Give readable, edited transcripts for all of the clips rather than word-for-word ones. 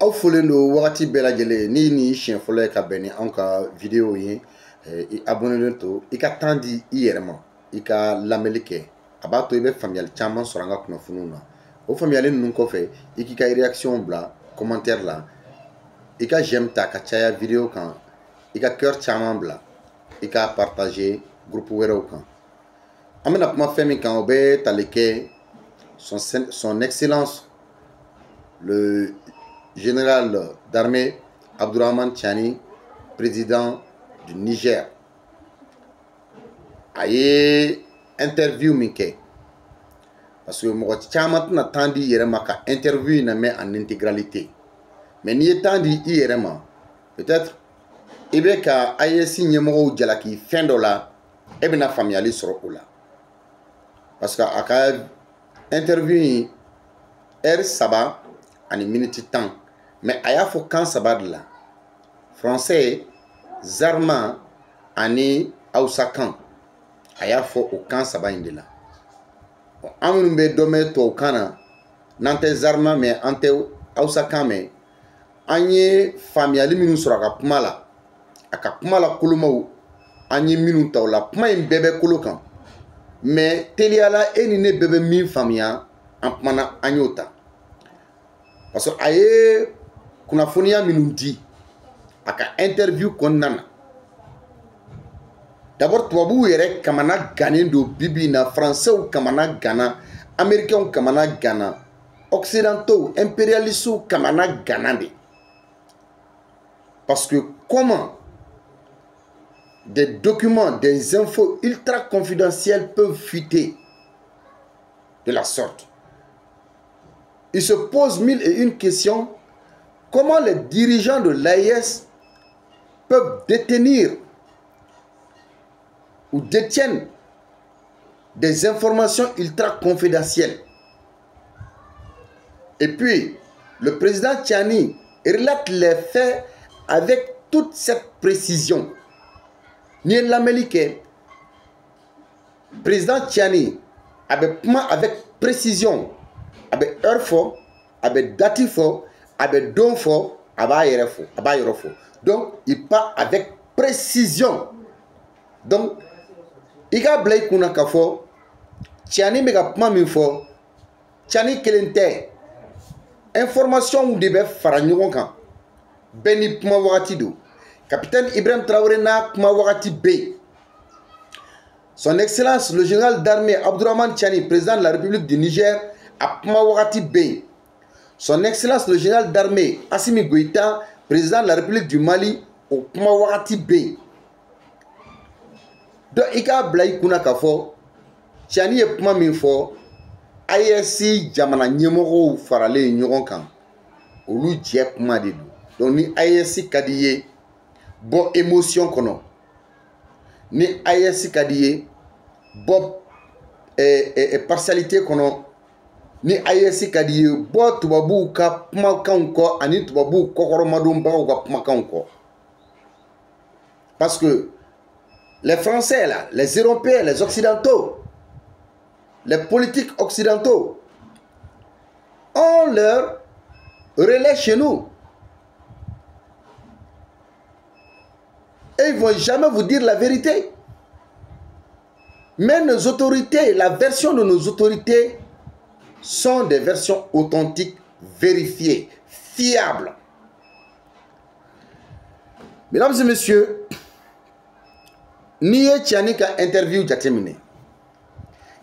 aw folen do wagati bɛɛ lajɛlen ni siɲɛ fɔlɔ ye ka bɛn ni anw ka video ye i abonné to i ka temps di i yɛrɛ ma i ka lamɛnli kɛ a b'a to i bɛ faamuyali caman sɔrɔ an ka kunnafoniw na o faamuyali ninnu kɔfɛ i k'i ka réaction bila commentaire la i ka j'aime ta ka caya video kan i ka cœur caman bila i ka partager groupe wɛrɛw kan an bɛna kuma fɛn min kan o bɛ tali kɛ son excellence le général d'armée Abdourahmane Tiani, président du Niger. A ye interview min kɛ parce que mɔgɔ caman tɛna temps di i yɛrɛ ma ka interview in lamɛn en intégralité mais n'i ye temps di i yɛrɛ ma peut-être i bɛ ka AES ɲɛmɔgɔw jalaki fɛn dɔ la e bɛna faamuyali sɔrɔ o la parce que a ka interview in heure 3 ani minute 10 mais a y'a fɔ kan 3 de la français zarma ani hausa kan a y'a fɔ o kan 3 in de la an minnu bɛ dɔ mɛn tubabu kan na n'an tɛ zarma mɛn an tɛ hausa kan mɛn an ye faamuyali minnu sɔrɔ a ka kuma la a ka kuma la kolomaw an ye minnu ta o la kuma in bɛɛ bɛ kolo kan mais teliyala e ni ne bɛɛ bɛ min faamuya an kumana an y'o ta parce que a ye kunnafoniya minnu di a ka interview kɔnɔna na d'abord tubabuw yɛrɛ kamana gannen don bibi in na français kamana gana américains kamana gana occidentaux impérialistes kamana gana de parce que comment des documents, des infos ultra confidentielles peuvent fuiter de la sorte. Il se pose 1001 questions. Comment les dirigeants de l'AES peuvent détenir ou détiennent des informations ultra confidentielles. Et puis, le président Tiani relate les faits avec toute cette précision. Ni l'Amérique, président Tiani avait avec précision, avec heure fort, avec date fort, avec don fort, avec fort. Donc, il part avec précision. Donc, il y a blé kuna kafo, Tiani mega pma min fo, Tiani kelente, information ou debe faranyon kan, beni pma wakati do. Capitaine Ibrahim Traoré na kuma wakati B. Son Excellence le général d'armée Abdourahmane Tiani, président de la République du Niger, a kuma wakati B. Son Excellence le général d'armée Assimi Goïta, président de la République du Mali, au kuma wakati B. Donc ika blai kuna kafo, Tiani e kuma min fo, AES jamana nyemoro farale nyoron kan. Olu je kuma de do. Donc ni AES kadiye bon émotion kono ni AES kadiye bon partialité kono ni AES kadiye bon tubabu ka kuma kan ko ani tubabu kokoro madum ba ka kuma kan ko parce que les Français là, les Européens, les Occidentaux, les politiques occidentaux ont leur relais chez nous. Et ils ne vont jamais vous dire la vérité. Mais nos autorités, la version de nos autorités sont des versions authentiques, vérifiées, fiables. Mesdames et messieurs, Niye Tiani ka interview jatemine.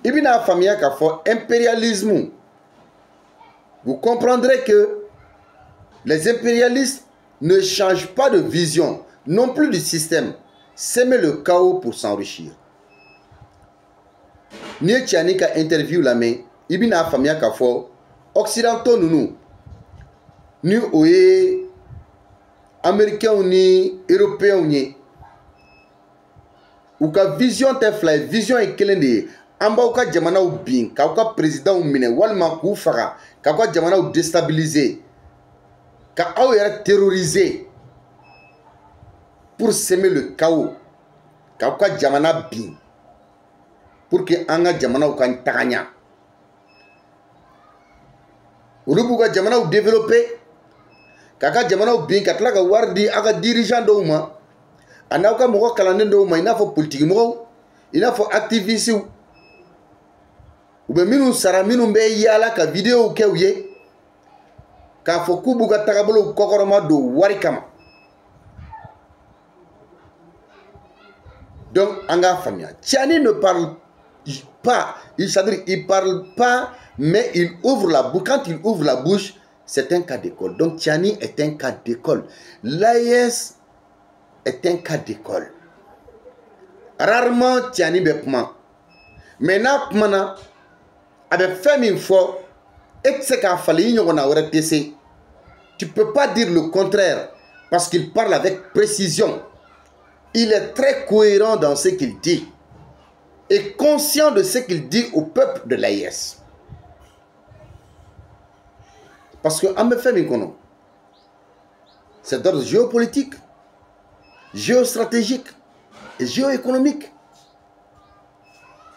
Ibina famille ka fo impérialisme. Vous comprendrez que les impérialistes ne changent pas de vision, non plus du système, s'aimer le chaos pour s'enrichir. Niye Tiani ka interview la mais ibina famille ka fo occidentaux nous ni oye américains ni européens ni ou ka vision te fly vision est kelende amba ou ka jamana ou bin ka ou ka président ou mine walma kou faga ka ou jamana ou déstabiliser ka ou yere terroriser pour semer le chaos ka ou ka jamana bin pour que anga jamana ou kan taganya ulu ka jamana ou développer kaka jamana bin ka tila ka wari di a ka dirigeant dɔw ma a n'aw ka mɔgɔ kalannen dɔw ma i n'a fɔ politiki mɔgɔw i n'a fɔ activistes u bɛ minnu sara minnu bɛ yaala ka vidéo kɛ u ye k'a fɔ k'u b'u ka tagabolow kɔkɔrɔma don wari kama. Donc an k'a faamuya Tiani ne parle pas, c'est-à-dire il parle pas mais il ouvre la bouche. Quand il ouvre la bouche, c'est un cas d'école. Donc Tiani est un cas d'école. L'AES est un cas d'école. Rarement Tiani be kuma. Maintenant kumana avec fait min fo et c'est qu'a fallu on a aurait PC. Tu peux pas dire le contraire parce qu'il parle avec précision. Il est très cohérent dans ce qu'il dit et conscient de ce qu'il dit au peuple de l'AES. Parce que en me fait min c'est d'ordre géopolitique, géostratégique et géoéconomique.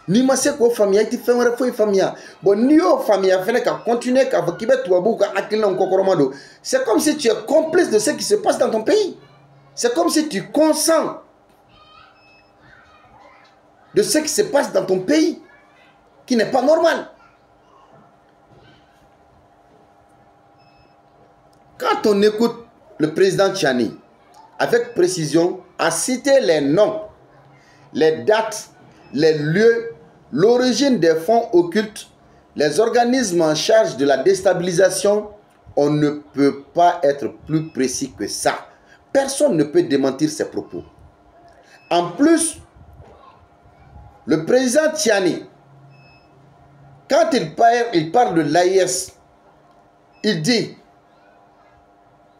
Ni ma se ko famia ti fen wara foi famia bon ni yo famia fene ka continuer ka kibe tuabu ka akilna nkokoroma do. C'est comme si tu es complice de ce qui se passe dans ton pays. C'est comme si tu consens de ce qui se passe dans ton pays qui n'est pas normal. Quand on écoute le président Tiani avec précision à citer les noms, les dates, les lieux, l'origine des fonds occultes, les organismes en charge de la déstabilisation, on ne peut pas être plus précis que ça. Personne ne peut démentir ses propos. En plus, le président Tiani, quand il parle de l'AES, il dit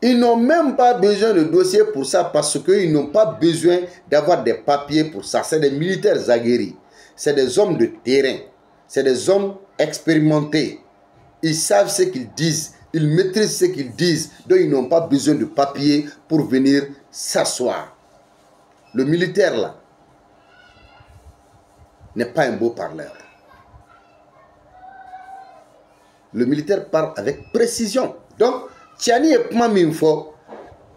ils n'ont même pas besoin de dossier pour ça parce qu'ils n'ont pas besoin d'avoir des papiers pour ça. C'est des militaires aguerris, c'est des hommes de terrain, c'est des hommes expérimentés. Ils savent ce qu'ils disent, ils maîtrisent ce qu'ils disent, donc ils n'ont pas besoin de papiers pour venir s'asseoir. Le militaire là n'est pas un beau parleur. Le militaire parle avec précision. Donc, Tiani est pas min fo,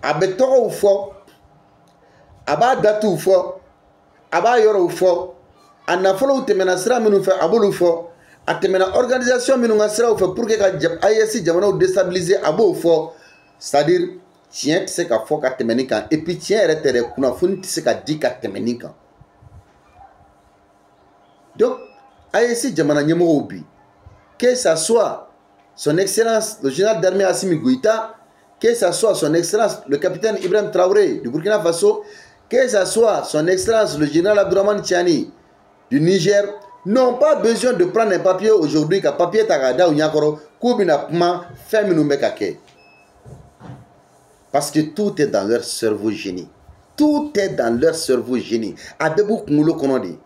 abe toro fo, aba datu fo, aba yoro fo, anafolo temena sira minu fe abulu fo, atemena organisation minu ngasira fo pour que AES jamana déstabiliser abo fo, c'est-à-dire tien tse ka fo ka temeni kan et puis tien retere kuna funi tse ka di ka temeni kan. Donc AES jamana nyemo obi, que ça soit son Excellence, le général d'armée Assimi Goïta, que ce soit son Excellence, le capitaine Ibrahim Traoré du Burkina Faso, que ce soit son Excellence, le général Abdourahmane Tiani du Niger, n'ont pas besoin de prendre un papier aujourd'hui, qu'un papier tagada ou nyakoro, koubina pma, féminoumbekake. Parce que tout est dans leur cerveau génie. Tout est dans leur cerveau génie. Adebou Koulo Konodi.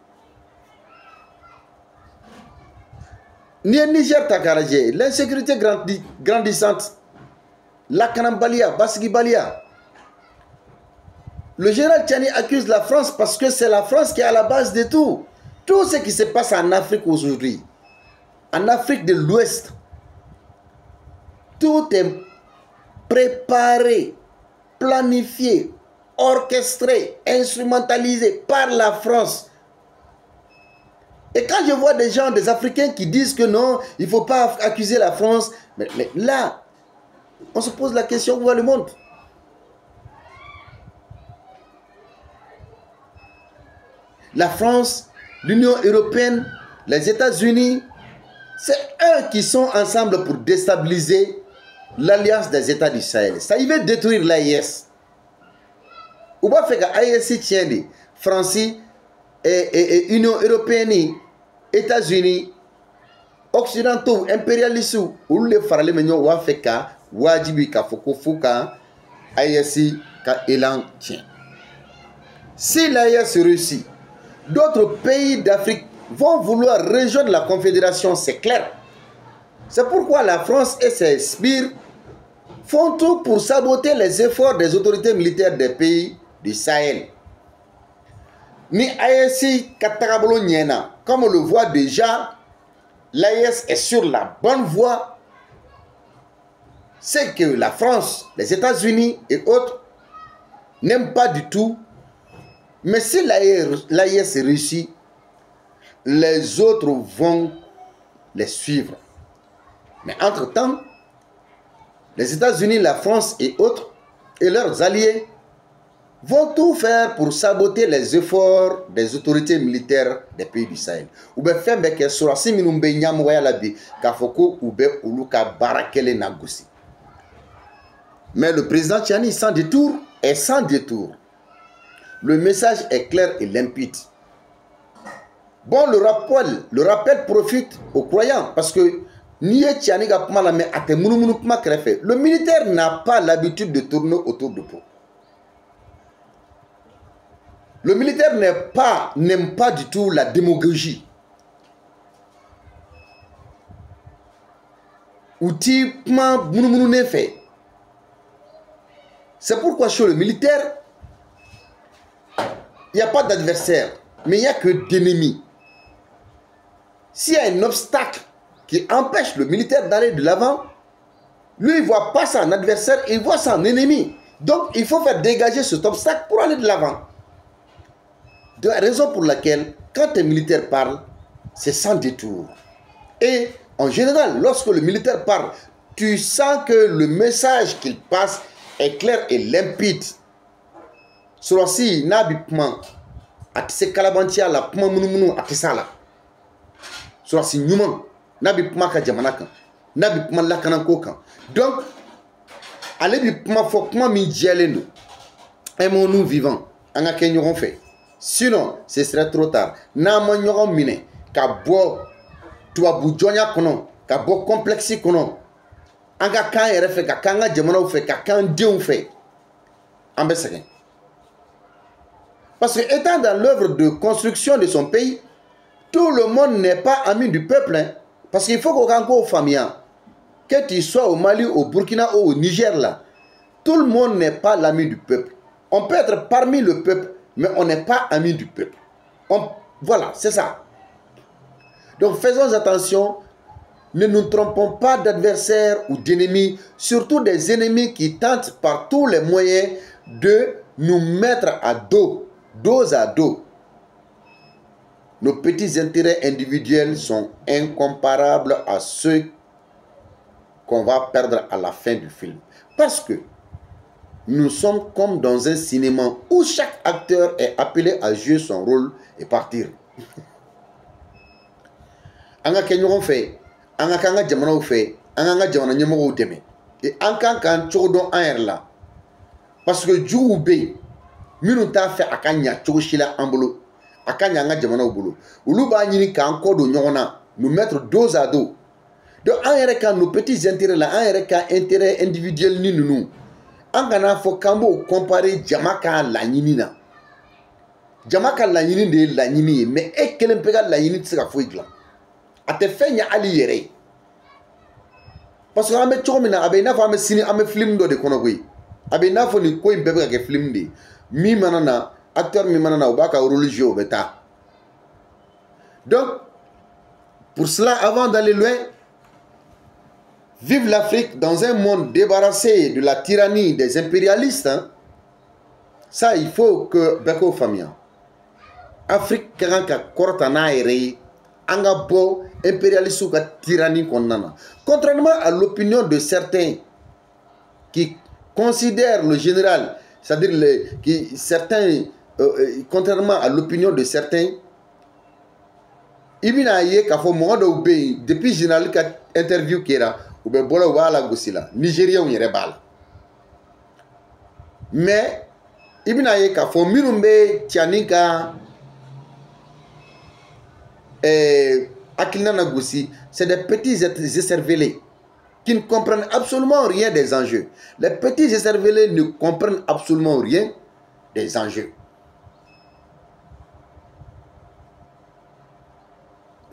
Ni Niger Takaraje, l'insécurité grandissante, la Kanambalia, Basgibalia. Le général Tiani accuse la France parce que c'est la France qui est à la base de tout. Tout ce qui se passe en Afrique aujourd'hui, en Afrique de l'Ouest, tout est préparé, planifié, orchestré, instrumentalisé par la France. Et quand je vois des gens, des Africains qui disent que non, il ne faut pas accuser la France, mais là, on se pose la question, où va le monde? La France, l'Union européenne, les États-Unis, c'est eux qui sont ensemble pour déstabiliser l'alliance des États du Sahel. Ça, ils veulent détruire l'AES. Ou pas faire que l'AES tienne, France et Union européenne, États-Unis, occidentaux, impérialistes, ou les farales menyo wa feka, wajibi ka foko fuka, AES ka élan tient. Si l'AES réussit, d'autres pays d'Afrique vont vouloir rejoindre la Confédération, c'est clair. C'est pourquoi la France et ses sbires font tout pour saboter les efforts des autorités militaires des pays du Sahel. Ni AES Katarabolo Niena, comme on le voit déjà, l'AES est sur la bonne voie. c'est que la France, les États-Unis et autres n'aiment pas du tout. Mais si l'AIS réussit, les autres vont les suivre. Mais entre-temps, les États-Unis, la France et autres, et leurs alliés, vont tout faire pour saboter les efforts des autorités militaires des pays du Sahel. Ou bien faire que Sorasi Minumbe Nyamoya Labi, Kafoko ou bien Uluka Barakele Nagosi. Mais le président Tchani, sans détour, est sans détour. Le message est clair et limpide. Bon, le rappel profite aux croyants parce que le militaire n'a pas l'habitude de tourner autour de peau. Le militaire n'aime pas du tout la démagogie. C'est pourquoi chez le militaire, il n'y a pas d'adversaire, mais il n'y a que d'ennemis. S'il y a un obstacle qui empêche le militaire d'aller de l'avant, lui, il ne voit pas ça un adversaire, il voit ça un ennemi. Donc, il faut faire dégager cet obstacle pour aller de l'avant. De la raison pour laquelle, quand un militaire parle, c'est sans détour. Et en général, lorsque le militaire parle, tu sens que le message qu'il passe est clair et limpide. Sorasi n'habitement atise kalabantia la puma munu atisala. Sorasi nyuma n'habitement ka jamanaka n'habitement la kanankoka. Donc, allez bi puma fo puma mi djeleno. Aimons-nous vivants. Anga kenyoron fait. Sinon, ce serait trop tard. Nama nyoron mine ka bo tuabu jonya kono ka bo complexi kono. Anga kan yere fait ka kanga jamana fait ka kan dieu fait. Ambesegen. Parce que étant dans l'œuvre de construction de son pays, tout le monde n'est pas ami du peuple. Hein. Parce qu'il faut qu'on go aux familles. Que tu sois au Mali, au Burkina ou au Niger, là, tout le monde n'est pas l'ami du peuple. On peut être parmi le peuple, mais on n'est pas ami du peuple. Voilà, c'est ça. Donc faisons attention, ne nous trompons pas d'adversaires ou d'ennemis, surtout des ennemis qui tentent par tous les moyens de nous mettre à dos à dos. Nos petits intérêts individuels sont incomparables à ceux qu'on va perdre à la fin du film. Parce que nous sommes comme dans un cinéma où chaque acteur est appelé à jouer son rôle et partir. Anga kenyon fait, anga kanga jamana fait, anga jamana nyomo deme. Et anga kan chodon air là. Parce que Djoubé, minu ta fait akanya choshila ambolo, akanya anga jamana obolo. Uluba nyini ka encore do nyona, nous mettre dos à dos. Donc en kan nos petits intérêts là, en kan intérêt individuel ni nous. Angana fo kambo comparer jamaka la nyini na. Jamaka la nyini de la nyini, mais e kelen pega la nyini tsika foigla. Ate fenya ali yere. Parce que ame chomina abe na fa ame sini ame film do de konogui. Abe na fo ni ko imbebe ka film de. Mi manana acteur mi manana obaka religieux beta. Donc pour cela avant d'aller loin, vive l'Afrique dans un monde débarrassé de la tyrannie des impérialistes. Hein? Ça, il faut que Beko Famia. Afrique, quand Kortana ere, Angabo, impérialiste ou tyrannie qu'on a. Contrairement à l'opinion de certains qui considèrent le général, c'est-à-dire contrairement à l'opinion de certains, Ibina Ye Kafo Mondo Oubé, depuis le général qui a interview qui era, ou bien bola ou ala gosila Nigeria ou yerebal mais ibina ye ka fo minumbe tianika akilna na gosi, c'est des petits écervelés qui ne comprennent absolument rien des enjeux. Les petits écervelés ne comprennent absolument rien des enjeux.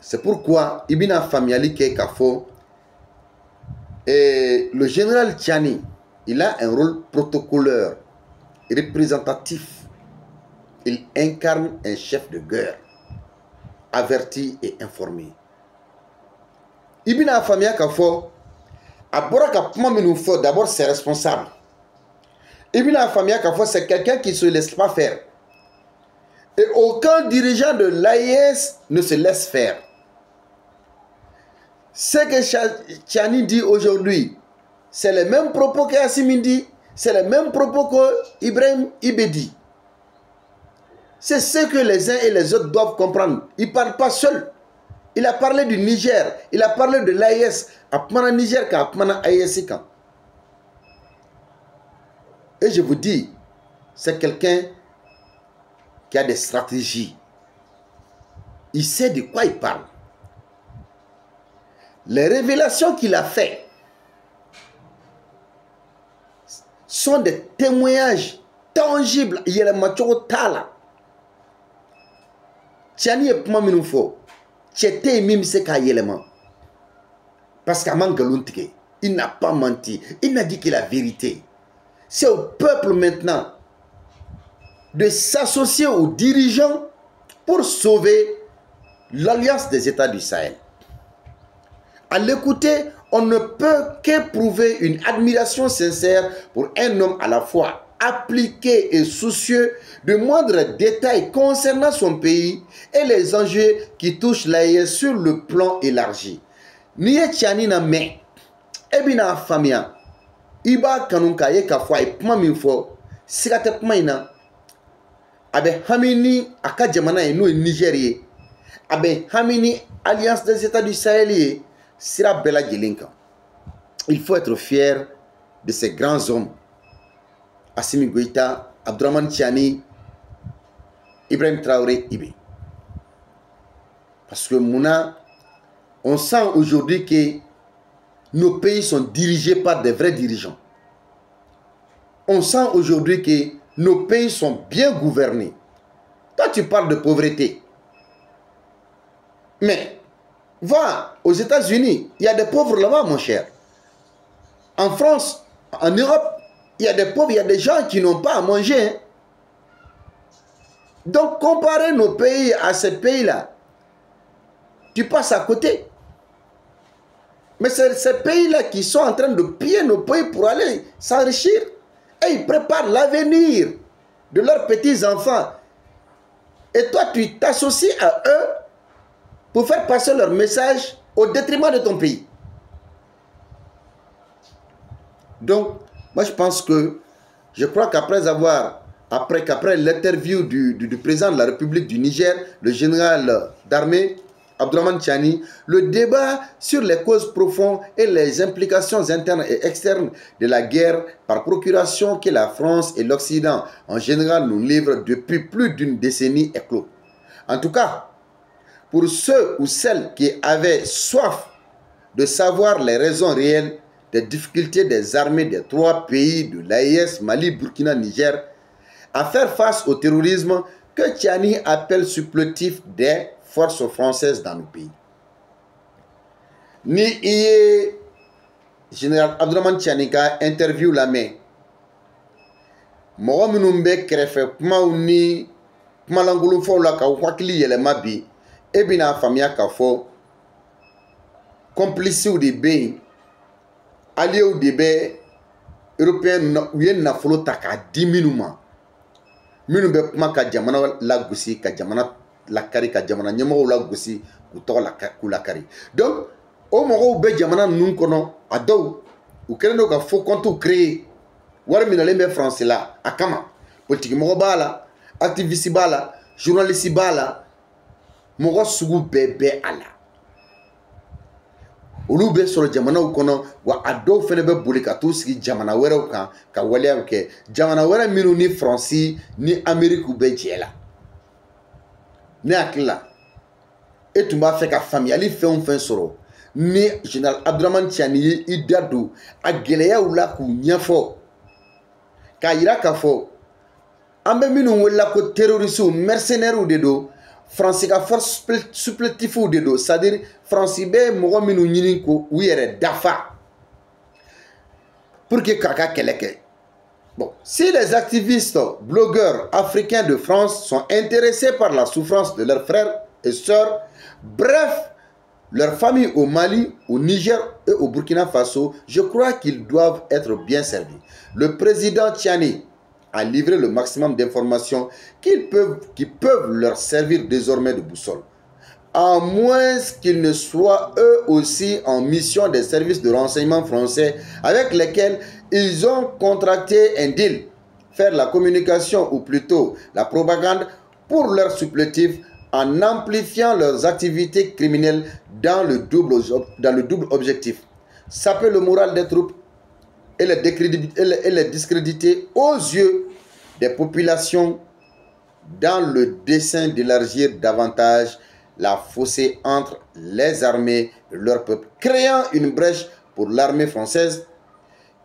C'est pourquoi ibina Famiali ke kafo et le général Tchani, il a un rôle protocolaire, représentatif. Il incarne un chef de guerre, averti et informé. Ibn Afamia Kafo, a bɔra ka kuma minnu fɔ d'abord c'est responsable. I bɛna faamuya k'a fɔ c'est quelqu'un qui se laisse pas faire. Et aucun dirigeant de l'AES ne se laisse faire. Ce que Tchani dit aujourd'hui, c'est les mêmes propos que Assimi dit, c'est les mêmes propos que Ibrahim Ibé dit. C'est ce que les uns et les autres doivent comprendre. Il ne parle pas seul. Il a parlé du Niger, il a parlé de l'AES, à Niger, à AES. Et je vous dis, c'est quelqu'un qui a des stratégies. Il sait de quoi il parle. Les révélations qu'il a faites sont des témoignages tangibles. Il y a le macho tala. Tchani est pas minou fo. Tchete mim se ka yelema. Parce qu'à Mangaluntike, il n'a pas menti. Il n'a dit que la vérité. C'est au peuple maintenant de s'associer aux dirigeants pour sauver l'Alliance des États du Sahel. À l'écouter, on ne peut qu'éprouver une admiration sincère pour un homme à la fois appliqué et soucieux de moindres détails concernant son pays et les enjeux qui touchent l'AES sur le plan élargi. Niye Tchani na me, ebina famia, iba kanunka ye kafwa e puma minfo, sikate puma ina, abe hamini aka jamana eno Nigerie, abe hamini Alliance des États du Sahel sira bela jelinka. Il faut être fier de ces grands hommes. Assimi Goïta, Abdourahmane Tchani, Ibrahim Traoré, Ibé. Parce que Mouna, on sent aujourd'hui que nos pays sont dirigés par des vrais dirigeants. On sent aujourd'hui que nos pays sont bien gouvernés. Toi, tu parles de pauvreté. Mais, va aux États-Unis, il y a des pauvres là-bas, mon cher. En France, en Europe, il y a des pauvres, il y a des gens qui n'ont pas à manger. Hein. Donc, comparer nos pays à ces pays-là, tu passes à côté. Mais c'est ces pays-là qui sont en train de piller nos pays pour aller s'enrichir. Et ils préparent l'avenir de leurs petits-enfants. Et toi, tu t'associes à eux pour faire passer leur message au détriment de ton pays. Donc, moi je pense que, je crois qu'après l'interview du président de la République du Niger, le général d'armée, Abdourahmane Tchani, le débat sur les causes profondes et les implications internes et externes de la guerre par procuration que la France et l'Occident en général nous livrent depuis plus d'une décennie est clos. En tout cas, pour ceux ou celles qui avaient soif de savoir les raisons réelles des difficultés des armées des trois pays de l'AES, Mali, Burkina, Niger, à faire face au terrorisme que Tchani appelle supplétif des forces françaises dans nos pays. Ni iye général Abdourahmane Tchani ka interview la main. Mɔgɔ minnu bɛ kɛrɛfɛ kumaw ni kumalangolofɔw la ka hakili yɛlɛma bi, e bɛna faamuya k'a fɔ complices de bɛ yen, alliés de bɛ européens u ye nafolo ta k'a di minnu ma, minnu bɛ kuma ka jamana lagosi, ka jamana lakari, ka jamana ɲɛmɔgɔw lagosi, k'u tɔgɔ k'u lakari. Donc o mɔgɔw bɛ jamana ninnu kɔnɔ, a dɔw u kɛlen don ka faux comptes créer, wari minɛlen bɛ France la a kama. Politique mɔgɔ b'a la, activiste b'a la, journaliste b'a la, mɔgɔ sugu bɛɛ bɛ a la. Olu bɛ sɔrɔ jamanaw kɔnɔ, wa a dɔw fɛnɛ bɛ boli ka t'u sigi jamana wɛrɛw kan ka waleyaw kɛ, jamana wɛrɛ minnu ni France ni Amérique bɛ jɛ la. Ne hakili la e tun b'a fɛ ka faamuyali fɛn o fɛn sɔrɔ ni général Abdourahmane Tchani ye i da don a gɛlɛyaw la k'u ɲɛfɔ, k'a yira k'a fɔ an bɛ minnu welela ko terroristes, mercenaires de don, France ka force supplétifs de don, c'est-à-dire France bɛ mɔgɔ minnu ɲini ko u yɛrɛ dafa pour que k'a ka kɛlɛ kɛ. Bon, si les activistes, blogueurs africains de France sont intéressés par la souffrance de leurs frères et sœurs, bref, leurs familles au Mali, au Niger et au Burkina Faso, je crois qu'ils doivent être bien servis. Le président Tchani a livré le maximum d'informations qui peuvent leur servir désormais de boussole. À moins qu'ils ne soient eux aussi en mission des services de renseignement français avec lesquels ils ont contracté un deal. Faire la communication ou plutôt la propagande pour leur supplétif en amplifiant leurs activités criminelles dans le double objectif. Saper le moral des troupes et les discréditer aux yeux des populations dans le dessein d'élargir davantage la fossée entre les armées et leur peuple, créant une brèche pour l'armée française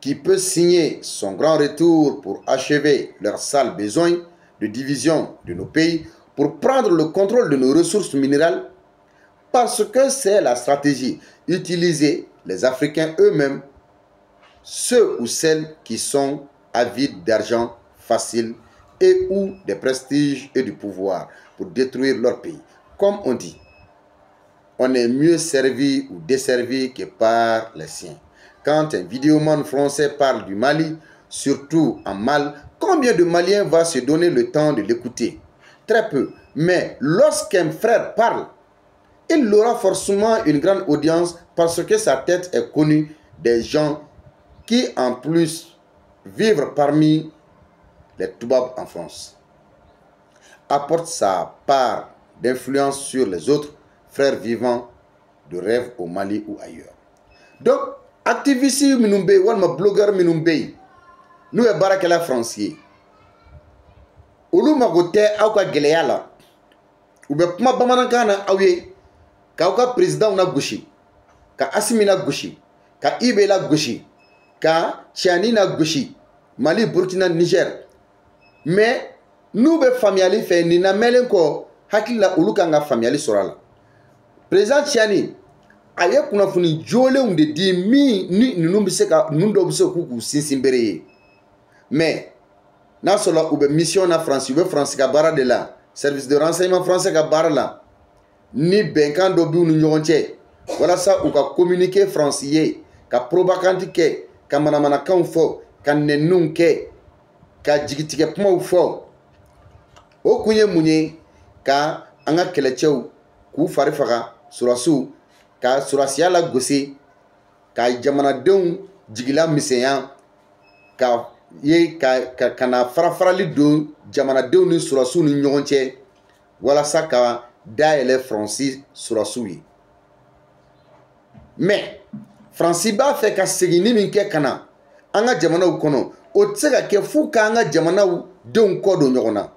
qui peut signer son grand retour pour achever leurs sales besoins de division de nos pays, pour prendre le contrôle de nos ressources minérales, parce que c'est la stratégie utilisée les Africains eux-mêmes, ceux ou celles qui sont avides d'argent facile et ou des prestiges et du pouvoir pour détruire leur pays. Comme on dit, on est mieux servi ou desservi que par les siens. Quand un vidéoman français parle du Mali, surtout en mal, combien de Maliens va se donner le temps de l'écouter? Très peu. Mais lorsqu'un frère parle, il aura forcément une grande audience parce que sa tête est connue des gens qui en plus vivent parmi les Toubabs en France. Apporte sa part d'influence sur les autres frères vivants de rêve au Mali ou ailleurs. Donc, activistes minumbe ou blogueur minumbe, nous sommes barakela français. Olu magote auka geleala. Ube kuma bamanankana awe ka auka président na gushi, ka Assimi na gushi, ka Ibe la gushi, ka Tchani na gushi, Mali, Burkina, Niger. Mais nous be familiali fe ni na melenko hakila ulu kanga familiali sorala. Président Tchani aye kunafuni jole unde di mi ni numbiseka nundo bise kuku sinsimbere. Mais na sola ube mission na France, ube France ka bara de la service de renseignement français ka bara la ni benkan do bi unu nyonche wala sa u ka communiquer français ka propagande ke ka manamana kan fo ka nenun ke ka jigitike kuma fo o kunye munye ka anga kelechew ku fari faga surasu ka surasiya la gosi ka jamanadenw jigila misenya ka ye kana farafarali don jamanadenw ni surasu ni ɲɔgɔn cɛ walasa ka dayɛlɛ Faransi surasu ye. Mais Faransi b'a fɛ ka seginni min kɛ ka na an ka jamanaw kɔnɔ o tɛ se ka kɛ f'u ka an ka jamanaw denw kɔ don ɲɔgɔn na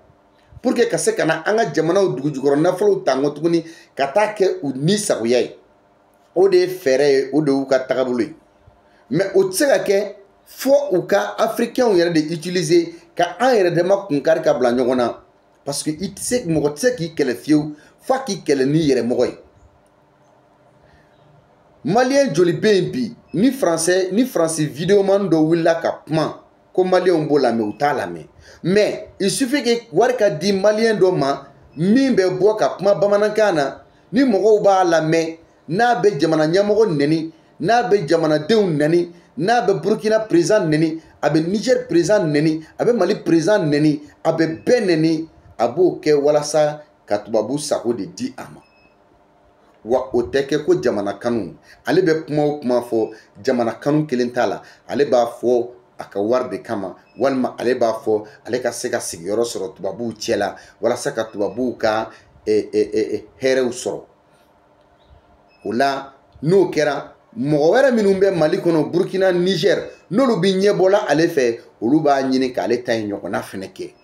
pour que ka se ka na an ka jamanaw dugujukɔrɔ nafolow ta ŋɔ tuguni ka taa kɛ u ni sagoya ye. O de ye fɛɛrɛ ye, o de y'u ka tagabolo ye. Mais o tɛ se ka kɛ fo u ka africains yɛrɛ de utiliser ka an yɛrɛ dama kunkari ka bila ɲɔgɔn na parce que mɔgɔ tɛ se k'i kɛlɛ fiyewu f'a k'i kɛlɛ n'i yɛrɛ mɔgɔ ye. Malien joli bɛ yen bi ni Faransi vidéoman dɔ wulila ka kuma ko Maliens b'o lamɛn u t'a lamɛn. Mais il suffit que wari ka di Malien dɔ ma min bɛ bɔ ka kuma bamanankan na ni mɔgɔw b'a lamɛn n'a bɛ jamana ɲɛmɔgɔ nɛni n'a bɛ jamanadenw nɛni n'a bɛ Burkina président nɛni a bɛ Niger président nɛni a bɛ Mali président nɛni a bɛ bɛɛ nɛni a b'o kɛ walasa ka tubabu sago de di a ma. Wa o tɛ kɛ ko jamana kanu ale bɛ kuma o kuma fɔ jamana kanu kelen t'a la ale b'a fɔ a ka wari de kama walima ale b'a fɔ ale ka se ka sigiyɔrɔ sɔrɔ tubabuw cɛ la walasa ka tubabuw ka hɛrɛw sɔrɔ. O la n'o kɛra mɔgɔ wɛrɛ minnu bɛ Mali kɔnɔ Burkina Niger n'olu bi ɲɛbɔla ale fɛ olu b'a ɲini k'ale ta in ɲɔgɔnna fɛnɛ kɛ.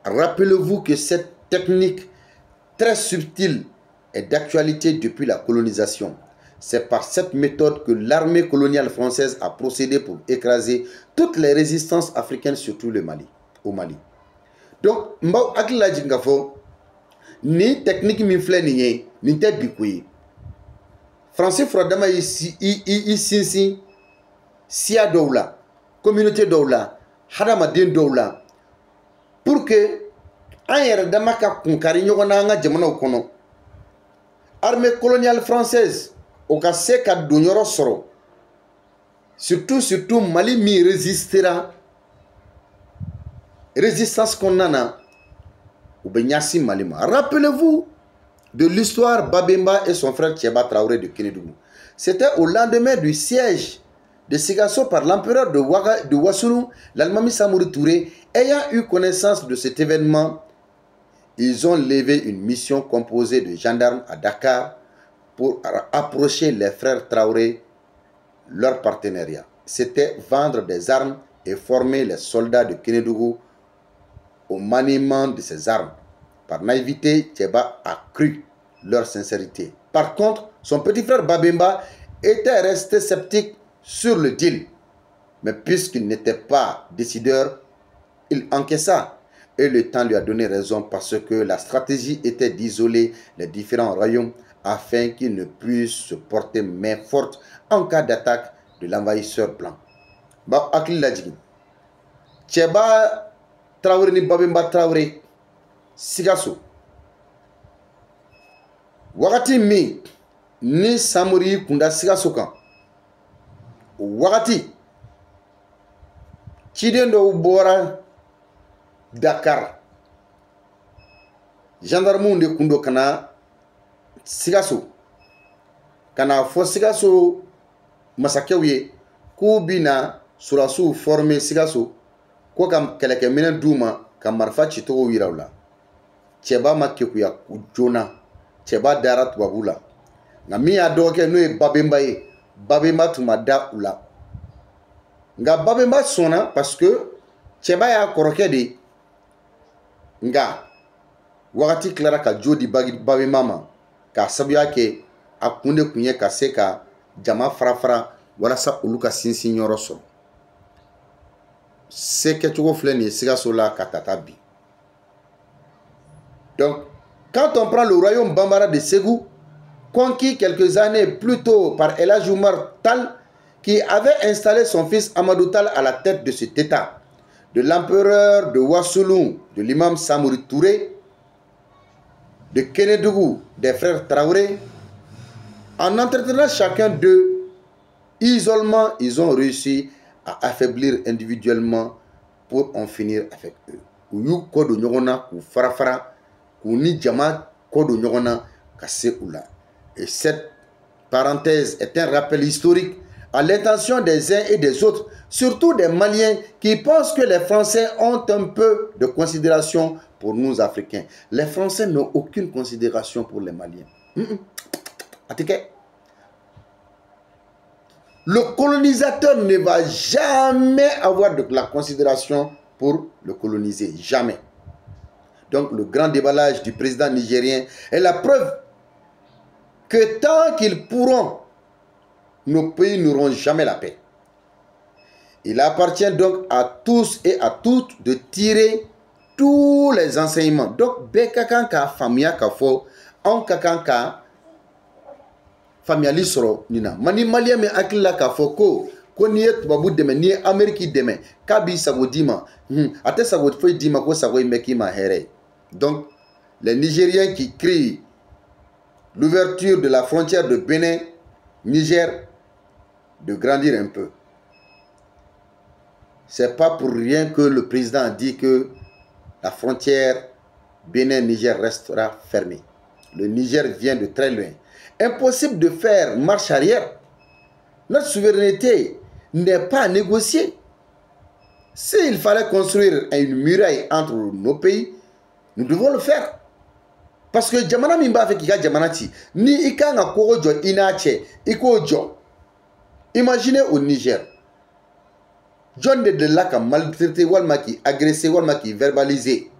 Rappelez-vous que cette technique très subtile est d'actualité depuis la colonisation. C'est par cette méthode que l'armée coloniale française a procédé pour écraser toutes les résistances africaines, surtout au Mali. Donc, mbaw akila jingafo ni technique min filɛ nin ye nin tɛ bi ko ye. Français furadama i sinsin siya dɔw la, communauté dɔw la, hadamaden dɔw la pour que an yɛrɛ dama ka kunkari ɲɔgɔn na an ka jamanaw kɔnɔ. armée coloniale française au ka se ka don yɔrɔ sɔrɔ surtout Mali mi résistera résistance kɔnɔna na u bɛ ɲasi Mali ma. Rappelez-vous de l'histoire Babemba et son frère Tcheba Traoré de Kénédougou. C'était au lendemain du siège de Sigasso par l'empereur de Ouassoulou, l'Almami Samori Touré. Ayant eu connaissance de cet événement, ils ont levé une mission composée de gendarmes à Dakar pour approcher les frères Traoré, leur partenariat. C'était vendre des armes et former les soldats de Kénédougou au maniement de ces armes. Par naïveté, Tcheba a cru leur sincérité. Par contre, son petit frère Babemba était resté sceptique sur le deal. Mais puisqu'il n'était pas décideur, il encaissa. Et le temps lui a donné raison parce que la stratégie était d'isoler les différents royaumes afin qu'ils ne puissent se porter main forte en cas d'attaque de l'envahisseur blanc. Ba akili la jigin. Tcheba Traoré ni Babemba Traoré Sigasso. Wakati mi ni Samori kunda Sigasso kan. Wakati ciden dɔw bɔra Dakar. Gendarmew de kun do kana Sigasso. Kana fɔ Sigasso masakɛw ye k'u bina surasiw former Sigasso ko ka kɛlɛkɛminɛ d'u ma ka marifa cicogo yira u la. Tcheba ma kekuya joona. Tcheba dara tubabu la. Nka min y'a dɔgɔkɛ n'o ye Babemba ye, Babemba tun ma da u la. Nka Babemba sɔnna parce que Tcheba y'a kɔrɔkɛ de. Nka wagati tilara ka jo di Babemba ma k'a sabuya kɛ a kun de kun ye ka se ka jama fara walasa olu ka sinsin yɔrɔ sɔrɔ. Se kɛcogo filɛ nin ye Sigasso la ka tata bi. Donc, quand on prend le royaume Bambara de Ségou, conquis quelques années plus tôt par El Hadji Oumar Tall, qui avait installé son fils Amadou Tall à la tête de cet état, de l'empereur de Ouassoulou, de l'imam Samori Touré, de Kénédougou, des frères Traoré, en entretenant chacun d'eux, isolement, ils ont réussi à affaiblir individuellement pour en finir avec eux. Ou kodo nyogona ou farafara ou ni jama kodo nyogona kase oula. Et cette parenthèse est un rappel historique à l'intention des uns et des autres, surtout des Maliens qui pensent que les Français ont un peu de considération pour nous Africains. Les Français n'ont aucune considération pour les Maliens. Le colonisateur ne va jamais avoir de la considération pour le coloniser. Jamais. Donc le grand déballage du président nigérien est la preuve que tant qu'ils pourront, nos pays n'auront jamais la paix. Il appartient donc à tous et à toutes de tirer tous les enseignements. Donc, Bekakanka, Famia Kafo, Ankakanka, Famiali Soro, Nina. Mani Malia me akila Kafo, ko ni et babu deme, ni Ameriki deme, Kabi Savodima, Ate Savod Dima, ko Savoy Mekima Here. Donc, les Nigériens qui crient l'ouverture de la frontière de Bénin, Niger, de grandir un peu. C'est pas pour rien que le président a dit que la frontière Bénin-Niger restera fermée. Le Niger vient de très loin. Impossible de faire marche arrière. Notre souveraineté n'est pas à négocier. S'il fallait construire une muraille entre nos pays, nous devons le faire. Parce que Jamana Mimba fait qu'il y a Jamanati. Ni Ikanga Korojo Inache, Ikojo. Imaginez au Niger. John de là qui a maltraité, qui a agressé, qui a verbalisé.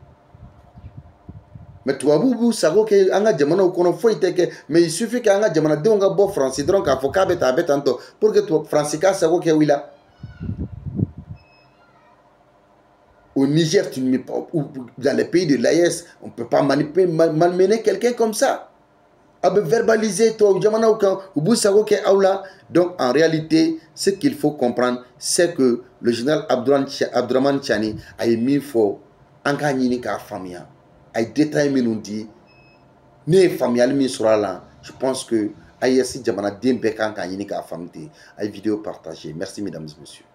Mais tu as vu, ça vaut que anga jamana ou qu'on faut que mais il suffit qu'anga jamana de on ga bo français donc à faut qu'abet tanto pour que tu français ça vaut que oui là. Au Niger, tu ne mets pas, ou dans les pays de l'AES, on ne peut pas malmener quelqu'un comme ça. Verbaliser toi, jamana ou boussako que aula. Donc en réalité, ce qu'il faut comprendre, c'est que le général Abdourahmane Tchani a mis fort en gagner ka famille. A détaillé nous dit, ne famille mi sera là, Je pense que AES Jamana Den bɛɛ kan k'a ɲini k'a faamu ten. A ye vidéo partagé. Merci mesdames et messieurs.